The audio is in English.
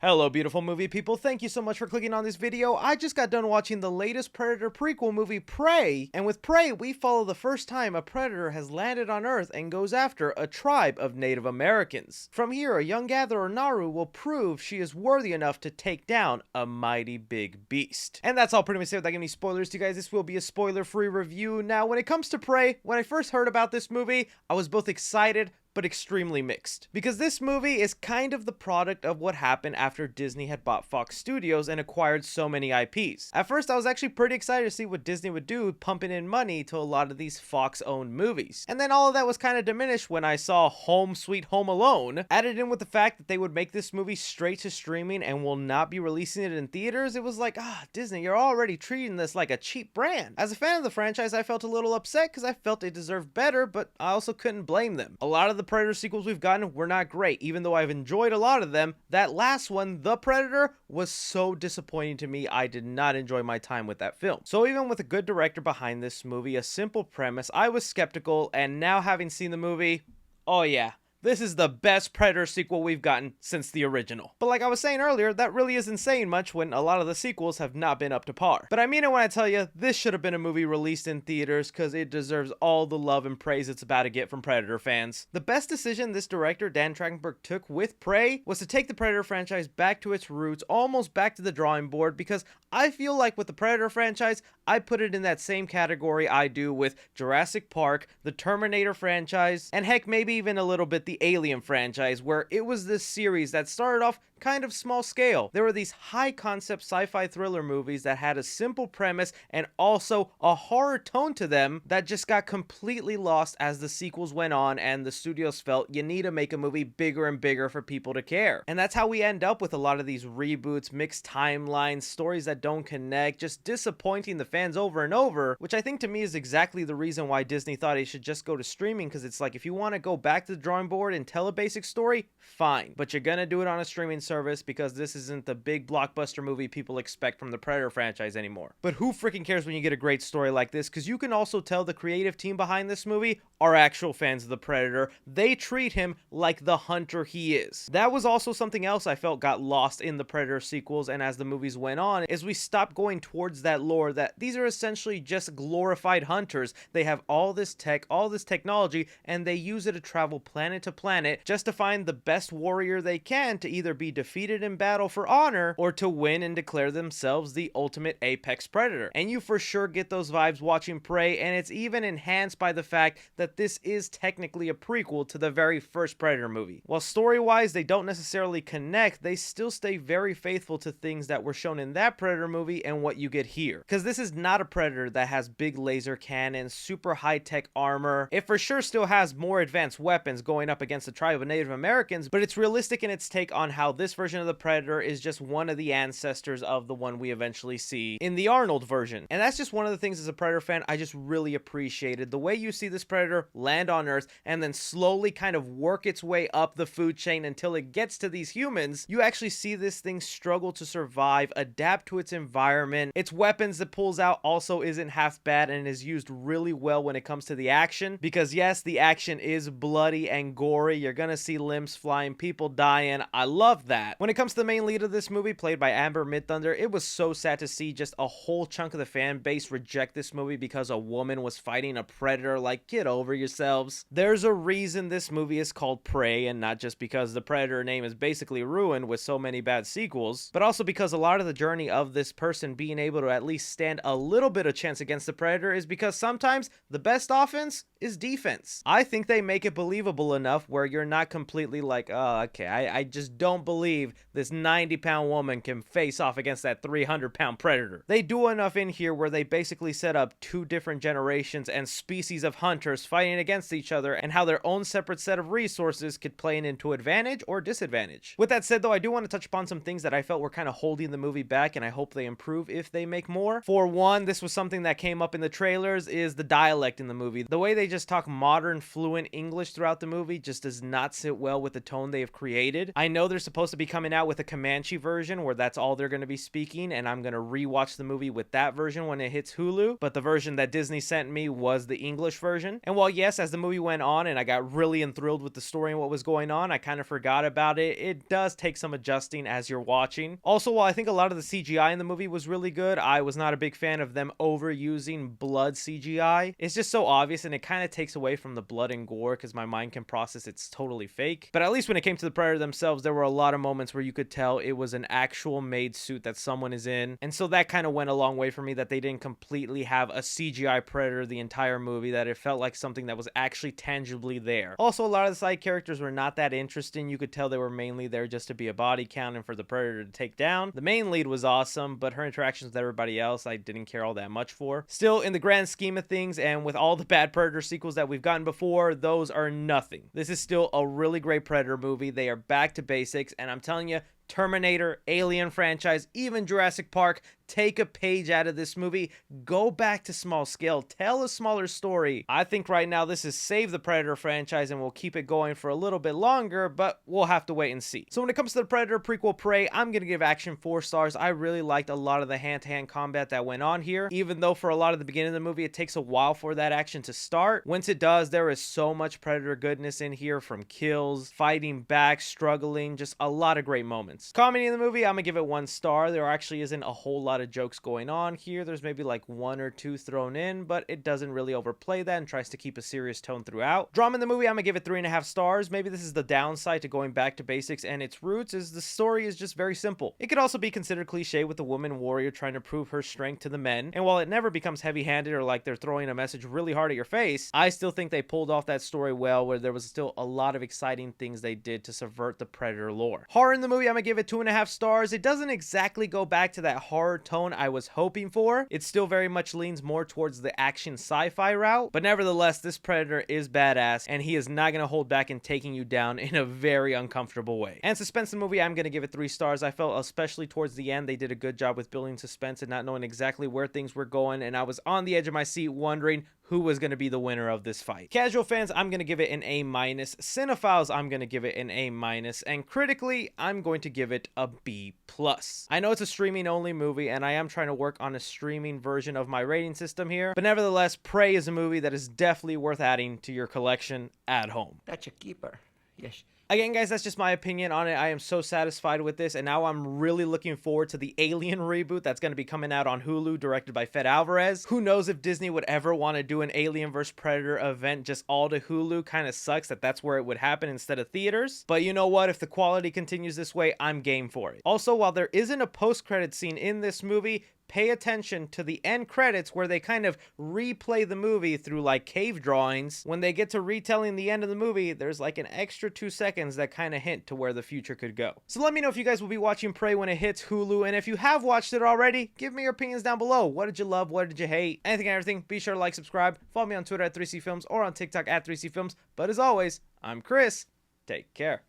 Hello beautiful movie people, thank you so much for clicking on this video. I just got done watching the latest Predator prequel movie, Prey, and with Prey we follow the first time a Predator has landed on Earth and goes after a tribe of Native Americans. From here, a young gatherer Naru will prove she is worthy enough to take down a mighty big beast. And that's all pretty much it without giving any spoilers to you guys. This will be a spoiler-free review. Now when it comes to Prey, when I first heard about this movie, I was both excited but extremely mixed. Because this movie is kind of the product of what happened after Disney had bought Fox Studios and acquired so many IPs. At first, I was actually pretty excited to see what Disney would do pumping in money to a lot of these Fox-owned movies. And then all of that was kind of diminished when I saw Home Sweet Home Alone. Added in with the fact that they would make this movie straight to streaming and will not be releasing it in theaters, it was like, Disney, you're already treating this like a cheap brand. As a fan of the franchise, I felt a little upset because I felt it deserved better, but I also couldn't blame them. A lot of the Predator sequels we've gotten were not great, even though I've enjoyed a lot of them. That last one, The Predator, was so disappointing to me. I did not enjoy my time with that film. So even with a good director behind this movie, a simple premise, I was skeptical, and now having seen the movie, oh yeah, this is the best Predator sequel we've gotten since the original. But like I was saying earlier, that really isn't saying much when a lot of the sequels have not been up to par. But I mean it when I tell you, this should have been a movie released in theaters because it deserves all the love and praise it's about to get from Predator fans. The best decision this director, Dan Trachtenberg, took with Prey was to take the Predator franchise back to its roots, almost back to the drawing board, because I feel like with the Predator franchise, I put it in that same category I do with Jurassic Park, the Terminator franchise, and heck, maybe even a little bit the Alien franchise, where it was this series that started off kind of small scale. There were these high concept sci-fi thriller movies that had a simple premise and also a horror tone to them that just got completely lost as the sequels went on, and the studios felt you need to make a movie bigger and bigger for people to care. And that's how we end up with a lot of these reboots, mixed timelines, stories that don't connect, just disappointing the fans over and over, which I think to me is exactly the reason why Disney thought it should just go to streaming, because it's like, if you want to go back to the drawing board and tell a basic story, fine, but you're gonna do it on a streaming service because this isn't the big blockbuster movie people expect from the Predator franchise anymore. But who freaking cares when you get a great story like this, because you can also tell the creative team behind this movie are actual fans of the Predator. They treat him like the hunter he is. That was also something else I felt got lost in the Predator sequels, and as the movies went on, is we stopped going towards that lore that these are essentially just glorified hunters. They have all this tech, all this technology, and they use it to travel planet to planet just to find the best warrior they can to either be defeated in battle for honor or to win and declare themselves the ultimate apex predator. And you for sure get those vibes watching Prey, and it's even enhanced by the fact that this is technically a prequel to the very first Predator movie. While story-wise they don't necessarily connect, they still stay very faithful to things that were shown in that Predator movie and what you get here. Because this is not a Predator that has big laser cannons, super high-tech armor. It for sure still has more advanced weapons going up against a tribe of Native Americans, but it's realistic in its take on how this version of the Predator is just one of the ancestors of the one we eventually see in the Arnold version. And that's just one of the things as a Predator fan I just really appreciated. The way you see this Predator land on Earth and then slowly kind of work its way up the food chain until it gets to these humans, you actually see this thing struggle to survive, adapt to its environment. Its weapons it pulls out also isn't half bad and is used really well when it comes to the action, because yes, the action is bloody and gory. You're gonna see limbs flying, people dying. I love that. When it comes to the main lead of this movie, played by Amber Midthunder, it was so sad to see just a whole chunk of the fan base reject this movie because a woman was fighting a predator. Like, get over yourselves. There's a reason this movie is called Prey, and not just because the Predator name is basically ruined with so many bad sequels, but also because a lot of the journey of this person being able to at least stand a little bit of chance against the Predator is because sometimes the best offense is defense. I think they make it believable enough where you're not completely like, oh, okay, I just don't believe this 90-pound woman can face off against that 300-pound predator. They do enough in here where they basically set up two different generations and species of hunters fighting against each other, and how their own separate set of resources could play into advantage or disadvantage. With that said though, I do want to touch upon some things that I felt were kind of holding the movie back, and I hope they improve if they make more. For one, this was something that came up in the trailers, is the dialect in the movie. The way they just talk modern fluent English throughout the movie just does not sit well with the tone they have created. I know they're supposed to be coming out with a Comanche version where that's all they're going to be speaking, and I'm going to rewatch the movie with that version when it hits Hulu, but the version that Disney sent me was the English version. And while yes, as the movie went on and I got really enthralled with the story and what was going on, I kind of forgot about it. It does take some adjusting as you're watching. Also, while I think a lot of the CGI in the movie was really good, I was not a big fan of them overusing blood CGI. It's just so obvious, and it kind of takes away from the blood and gore because my mind can process it's totally fake. But at least when it came to the Predator themselves, there were a lot of moments where you could tell it was an actual made suit that someone is in, and so that kind of went a long way for me, that they didn't completely have a CGI Predator the entire movie, that it felt like something that was actually tangibly there. Also, a lot of the side characters were not that interesting. You could tell they were mainly there just to be a body count and for the Predator to take down. The main lead was awesome, but her interactions with everybody else I didn't care all that much for. Still, in the grand scheme of things, and with all the bad Predator sequels that we've gotten before, those are nothing. This is still a really great Predator movie. They are back to basics, and I'm telling you, Terminator, Alien franchise, even Jurassic Park, take a page out of this movie. Go back to small scale. Tell a smaller story. I think right now this is save the Predator franchise and we'll keep it going for a little bit longer, but we'll have to wait and see. So when it comes to the Predator prequel Prey, I'm going to give action 4 stars. I really liked a lot of the hand-to-hand combat that went on here, even though for a lot of the beginning of the movie, it takes a while for that action to start. Once it does, there is so much Predator goodness in here, from kills, fighting back, struggling, just a lot of great moments. Comedy in the movie, I'm going to give it 1 star. There actually isn't a whole lot of jokes going on here. There's maybe like 1 or 2 thrown in, but it doesn't really overplay that and tries to keep a serious tone throughout. Drama in the movie, I'm gonna give it 3.5 stars. Maybe this is the downside to going back to basics and its roots, is the story is just very simple. It could also be considered cliche with the woman warrior trying to prove her strength to the men, and while it never becomes heavy-handed or like they're throwing a message really hard at your face, I still think they pulled off that story well, where there was still a lot of exciting things they did to subvert the Predator lore. Horror in the movie, I'm gonna give it 2.5 stars. It doesn't exactly go back to that horror tone I was hoping for. It still very much leans more towards the action sci-fi route, but nevertheless, this Predator is badass, and he is not going to hold back in taking you down in a very uncomfortable way. And suspense in the movie, I'm going to give it 3 stars. I felt, especially towards the end, they did a good job with building suspense and not knowing exactly where things were going, and I was on the edge of my seat wondering who was going to be the winner of this fight. Casual fans, I'm going to give it an A-. Cinephiles, I'm going to give it an A-. And critically, I'm going to give it a B+. I know it's a streaming only movie, and I am trying to work on a streaming version of my rating system here, but nevertheless, Prey is a movie that is definitely worth adding to your collection at home. That's a keeper. Yes. Again, guys, that's just my opinion on it. I am so satisfied with this, and now I'm really looking forward to the Alien reboot that's going to be coming out on Hulu, directed by Fede Alvarez. Who knows if Disney would ever want to do an Alien vs. Predator event just all to Hulu. Kind of sucks that that's where it would happen instead of theaters. But you know what? If the quality continues this way, I'm game for it. Also, while there isn't a post-credit scene in this movie, pay attention to the end credits where they kind of replay the movie through like cave drawings. When they get to retelling the end of the movie, there's like an extra 2 seconds that kind of hint to where the future could go. So let me know if you guys will be watching Prey when it hits Hulu, and if you have watched it already, give me your opinions down below. What did you love? What did you hate? Anything and everything. Be sure to like, subscribe, follow me on Twitter at 3C Films or on TikTok at 3C Films. But as always, I'm Chris. Take care.